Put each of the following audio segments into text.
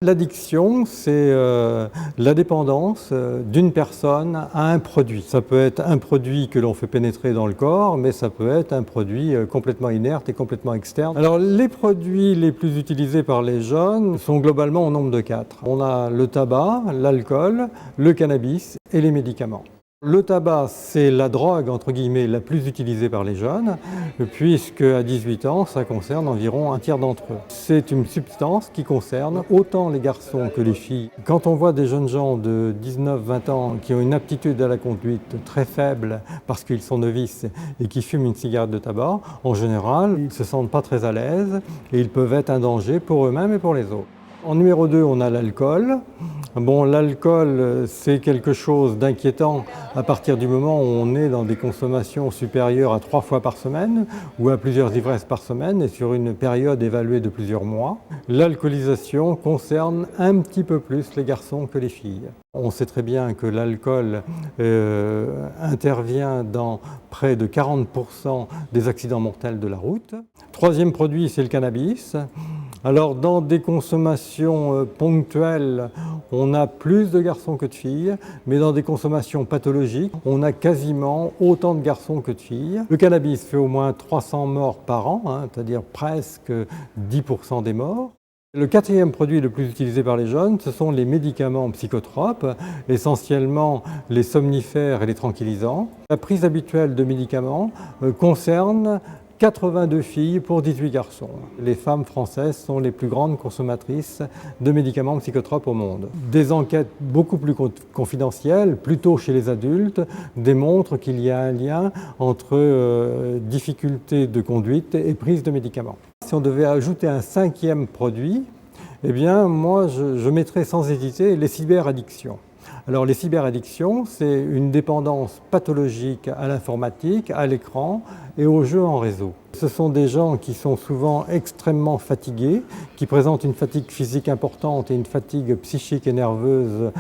L'addiction, c'est la dépendance d'une personne à un produit. Ça peut être un produit que l'on fait pénétrer dans le corps, mais ça peut être un produit complètement inerte et complètement externe. Alors les produits les plus utilisés par les jeunes sont globalement au nombre de 4. On a le tabac, l'alcool, le cannabis et les médicaments. Le tabac, c'est la drogue, entre guillemets, la plus utilisée par les jeunes, puisque à 18 ans, ça concerne environ un tiers d'entre eux. C'est une substance qui concerne autant les garçons que les filles. Quand on voit des jeunes gens de 19-20 ans qui ont une aptitude à la conduite très faible parce qu'ils sont novices et qui fument une cigarette de tabac, en général, ils ne se sentent pas très à l'aise et ils peuvent être un danger pour eux-mêmes et pour les autres. En numéro 2, on a l'alcool. Bon, l'alcool, c'est quelque chose d'inquiétant à partir du moment où on est dans des consommations supérieures à 3 fois par semaine ou à plusieurs ivresses par semaine et sur une période évaluée de plusieurs mois. L'alcoolisation concerne un petit peu plus les garçons que les filles. On sait très bien que l'alcool intervient dans près de 40% des accidents mortels de la route. Troisième produit, c'est le cannabis. Alors dans des consommations ponctuelles, on a plus de garçons que de filles, mais dans des consommations pathologiques, on a quasiment autant de garçons que de filles. Le cannabis fait au moins 300 morts par an, c'est-à-dire presque 10% des morts. Le quatrième produit le plus utilisé par les jeunes, ce sont les médicaments psychotropes, essentiellement les somnifères et les tranquillisants. La prise habituelle de médicaments concerne 82 filles pour 18 garçons. Les femmes françaises sont les plus grandes consommatrices de médicaments psychotropes au monde. Des enquêtes beaucoup plus confidentielles, plutôt chez les adultes, démontrent qu'il y a un lien entre difficultés de conduite et prise de médicaments. Si on devait ajouter un cinquième produit, eh bien moi je mettrais sans hésiter les cyberaddictions. Alors les cyberaddictions, c'est une dépendance pathologique à l'informatique, à l'écran et aux jeux en réseau. Ce sont des gens qui sont souvent extrêmement fatigués, qui présentent une fatigue physique importante et une fatigue psychique et nerveuse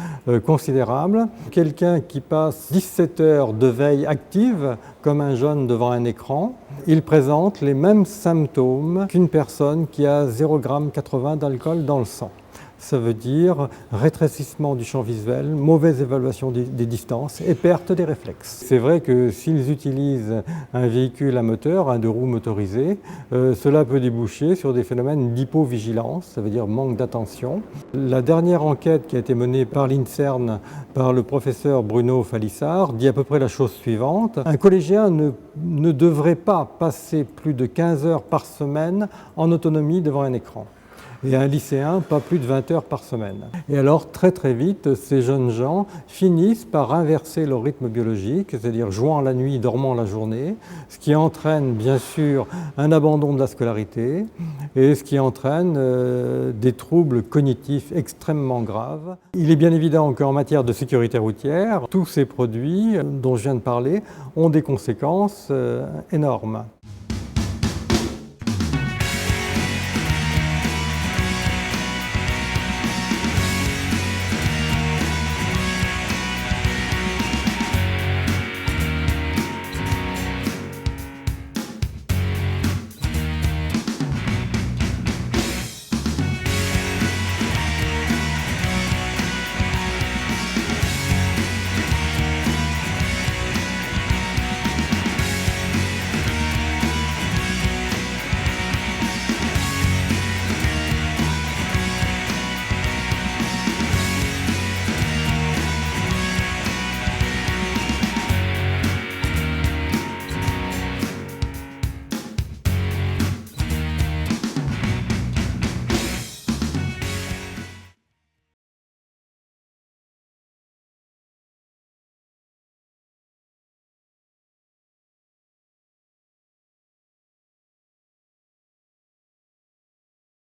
considérable. Quelqu'un qui passe 17 heures de veille active, comme un jeune devant un écran, il présente les mêmes symptômes qu'une personne qui a 0,80 g d'alcool dans le sang. Ça veut dire rétrécissement du champ visuel, mauvaise évaluation des distances et perte des réflexes. C'est vrai que s'ils utilisent un véhicule à moteur, un deux roues motorisé, cela peut déboucher sur des phénomènes d'hypovigilance, ça veut dire manque d'attention. La dernière enquête qui a été menée par l'INSERM, par le professeur Bruno Falissard, dit à peu près la chose suivante. Un collégien ne devrait pas passer plus de 15 heures par semaine en autonomie devant un écran. Et un lycéen, pas plus de 20 heures par semaine. Et alors, très très vite, ces jeunes gens finissent par inverser leur rythme biologique, c'est-à-dire jouant la nuit, dormant la journée, ce qui entraîne bien sûr un abandon de la scolarité et ce qui entraîne des troubles cognitifs extrêmement graves. Il est bien évident qu'en matière de sécurité routière, tous ces produits dont je viens de parler ont des conséquences énormes.